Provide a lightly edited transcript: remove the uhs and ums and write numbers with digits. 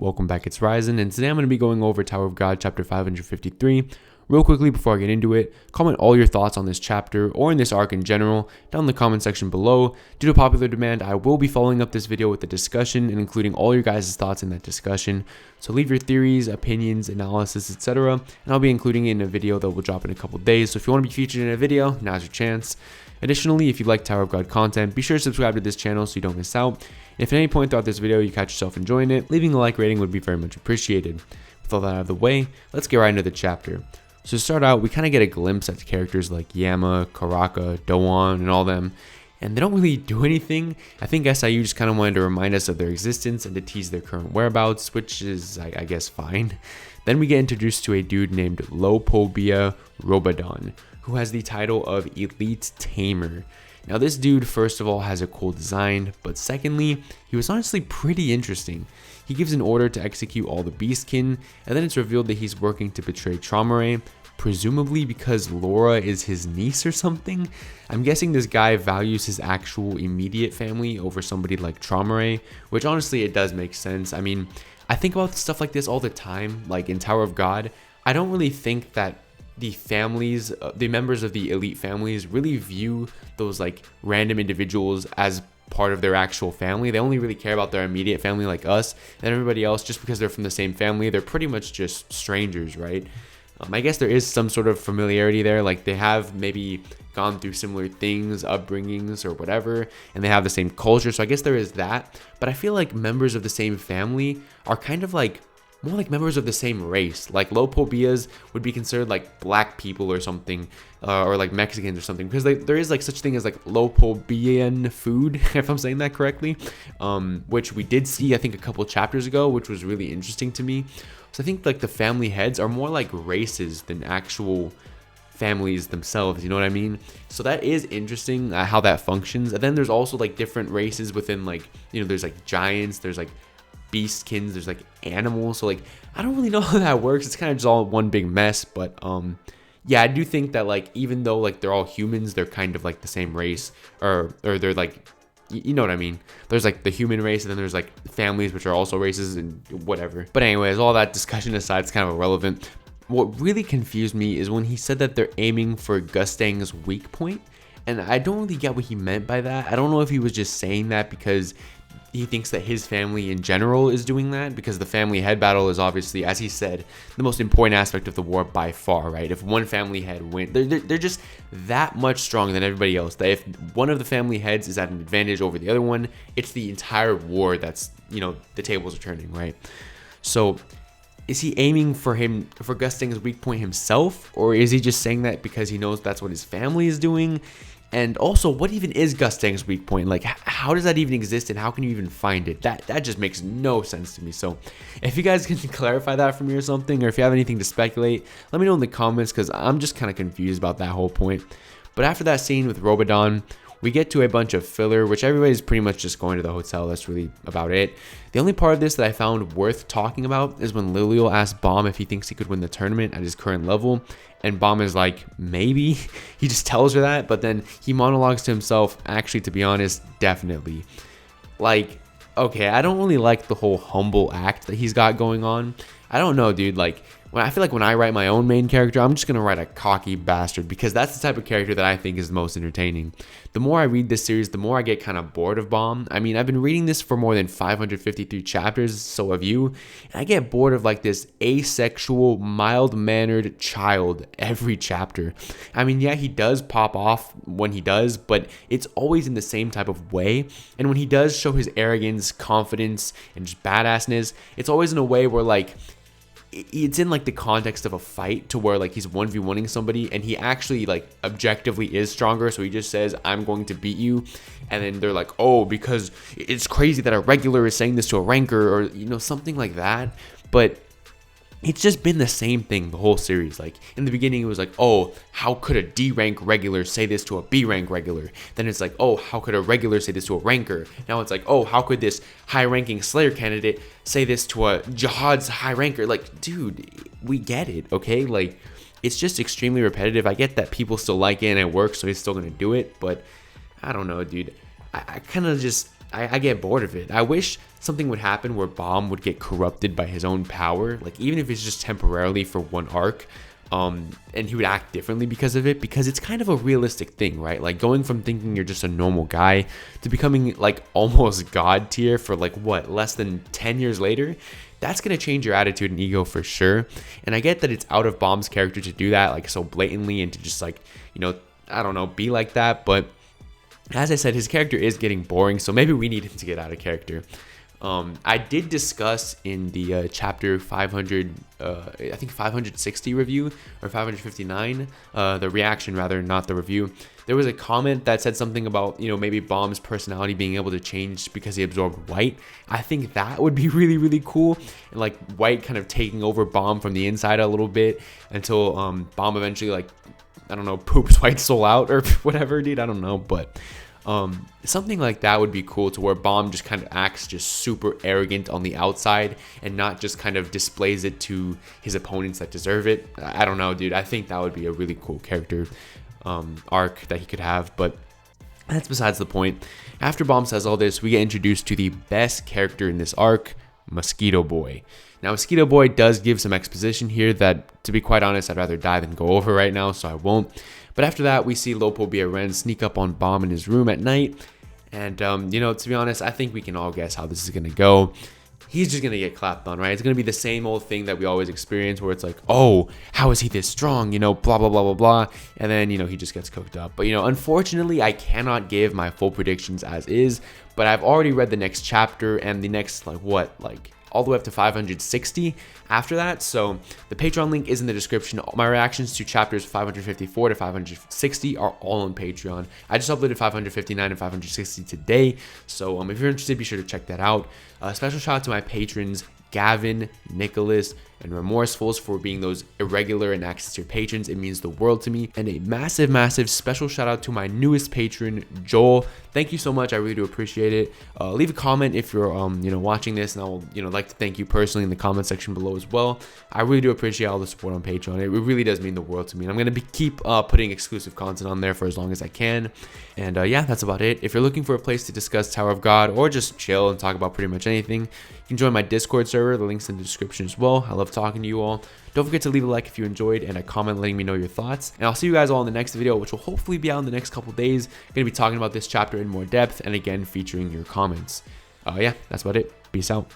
Welcome back, it's Ryzen, and today I'm going to be going over Tower of God chapter 553. Real quickly before I get into it, comment all your thoughts on this chapter or in this arc in general down in the comment section below. Due to popular demand, I will be following up this video with a discussion and including all your guys' thoughts in that discussion. So leave your theories, opinions, analysis, etc. And I'll be including it in a video that will drop in a couple days. So if you want to be featured in a video, now's your chance. Additionally, if you like Tower of God content, be sure to subscribe to this channel so you don't miss out. If at any point throughout this video you catch yourself enjoying it, leaving a like rating would be very much appreciated. With all that out of the way, let's get right into the chapter. So to start out, we kind of get a glimpse at characters like Yama, Karaka, Doan, and all them, and they don't really do anything. I think SIU just kind of wanted to remind us of their existence and to tease their current whereabouts, which is, I guess, fine. Then we get introduced to a dude named Lopobia Robodon, who has the title of Elite Tamer. Now this dude, first of all, has a cool design, but secondly, he was honestly pretty interesting. He gives an order to execute all the Beastkin, and then it's revealed that he's working to betray Traumare, presumably because Laura is his niece or something. I'm guessing this guy values his actual immediate family over somebody like Traumare, which honestly it does make sense. I mean, I think about stuff like this all the time, like in Tower of God. I don't really think that the families, the members of the elite families really view those like random individuals as part of their actual family. They only really care about their immediate family like us, and everybody else, just because they're from the same family, they're pretty much just strangers, right? I guess there is some sort of familiarity there, like they have maybe gone through similar things, upbringings or whatever, and they have the same culture, so I guess there is that. But I feel like members of the same family are kind of like more like members of the same race. Like Lopobias would be considered like black people or something, or like Mexicans or something, because there is like such thing as like Lopobian food, if I'm saying that correctly, which we did see I think a couple chapters ago, which was really interesting to me. So I think like the family heads are more like races than actual families themselves, you know what I mean? So that is interesting how that functions. And then there's also like different races within, like, you know, there's like giants, there's like beastkins, there's like animals. So like I don't really know how that works. It's kind of just all one big mess. But yeah, I do think that like even though like they're all humans, they're kind of like the same race, or they're like, you know what I mean? There's like the human race, and then there's like families which are also races and whatever. But anyways, all that discussion aside, it's kind of irrelevant. What really confused me is when he said that they're aiming for Gustang's weak point, and I don't really get what he meant by that. I don't know if he was just saying that because he thinks that his family in general is doing that, because the family head battle is obviously, as he said, the most important aspect of the war by far, right? If one family head wins, they're just that much stronger than everybody else, that if one of the family heads is at an advantage over the other one, it's the entire war that's, you know, the tables are turning, right? So is he aiming for Gustang's weak point himself, or is he just saying that because he knows that's what his family is doing? And also, what even is Gustang's weak point? Like, how does that even exist, and how can you even find it? That just makes no sense to me. So if you guys can clarify that for me or something, or if you have anything to speculate, let me know in the comments, because I'm just kind of confused about that whole point. But after that scene with Robodon, we get to a bunch of filler, which everybody's pretty much just going to the hotel. That's really about it. The only part of this that I found worth talking about is when Lilial asked Bomb if he thinks he could win the tournament at his current level, and Bomb is like, maybe. He just tells her that, but then he monologues to himself, actually, to be honest, definitely. Like, okay, I don't really like the whole humble act that he's got going on. I don't know, dude. Like, I feel like when I write my own main character, I'm just going to write a cocky bastard, because that's the type of character that I think is the most entertaining. The more I read this series, the more I get kind of bored of Bomb. I mean, I've been reading this for more than 553 chapters, so have you. And I get bored of like this asexual, mild-mannered child every chapter. I mean, yeah, he does pop off when he does, but it's always in the same type of way. And when he does show his arrogance, confidence, and just badassness, it's always in a way where like, it's in like the context of a fight, to where like he's 1v1ing somebody and he actually like objectively is stronger, so he just says, I'm going to beat you, and then they're like, oh, because it's crazy that a regular is saying this to a ranker, or you know, something like that. But it's just been the same thing the whole series. Like in the beginning it was like, oh, how could a D rank regular say this to a B rank regular? Then it's like, oh, how could a regular say this to a ranker? Now it's like, oh, how could this high ranking Slayer candidate say this to a Jihad's high ranker? Like, dude, we get it, okay? Like, it's just extremely repetitive. I get that people still like it and it works, so he's still gonna do it, but I don't know, dude. I kind of just, I get bored of it. I wish something would happen where Bomb would get corrupted by his own power, like even if it's just temporarily for one arc, and he would act differently because of it, because it's kind of a realistic thing, right? Like going from thinking you're just a normal guy to becoming like almost god tier for like what, less than 10 years later. That's going to change your attitude and ego for sure. And I get that it's out of Bomb's character to do that like so blatantly and to just like, you know, I don't know, be like that. But as I said, his character is getting boring, so maybe we need him to get out of character. I did discuss in the chapter 500, I think 560 review, or 559, the reaction rather, not the review. There was a comment that said something about, you know, maybe Bomb's personality being able to change because he absorbed White. I think that would be really, really cool. And like White kind of taking over Bomb from the inside a little bit until Bomb eventually, like, I don't know, poops White's soul out or whatever, dude. I don't know, but something like that would be cool, to where Bomb just kind of acts just super arrogant on the outside and not just kind of displays it to his opponents that deserve it. I don't know, dude. I think that would be a really cool character arc that he could have, but that's besides the point. After Bomb says all this, we get introduced to the best character in this arc, Mosquito Boy. Now, Mosquito Boy does give some exposition here that, to be quite honest, I'd rather die than go over right now, so I won't. But after that, we see Lopobia Ren sneak up on Bomb in his room at night. And, you know, to be honest, I think we can all guess how this is going to go. He's just going to get clapped on, right? It's going to be the same old thing that we always experience, where it's like, oh, how is he this strong? You know, blah, blah, blah, blah, blah. And then, you know, he just gets cooked up. But, you know, unfortunately, I cannot give my full predictions as is. But I've already read the next chapter and the next, like, what, like, all the way up to 560 after that. So the Patreon link is in the description. My reactions to chapters 554 to 560 are all on Patreon. I just uploaded 559 and 560 today. So if you're interested, be sure to check that out. Special shout out to my patrons, Gavin, Nicholas, and Remorsefuls, for being those irregular and access tier patrons. It means the world to me. And a massive, massive special shout out to my newest patron, Joel. Thank you so much. I really do appreciate it. Leave a comment if you're you know, watching this, and I will, you know, like to thank you personally in the comment section below as well. I really do appreciate all the support on Patreon. It really does mean the world to me. And I'm going to keep putting exclusive content on there for as long as I can. And yeah, that's about it. If you're looking for a place to discuss Tower of God or just chill and talk about pretty much anything, you can join my Discord server. The link's in the description as well. I love talking to you all. Don't forget to leave a like if you enjoyed and a comment letting me know your thoughts. And I'll see you guys all in the next video, which will hopefully be out in the next couple days. Going to be talking about this chapter in more depth and again featuring your comments. Yeah, that's about it. Peace out.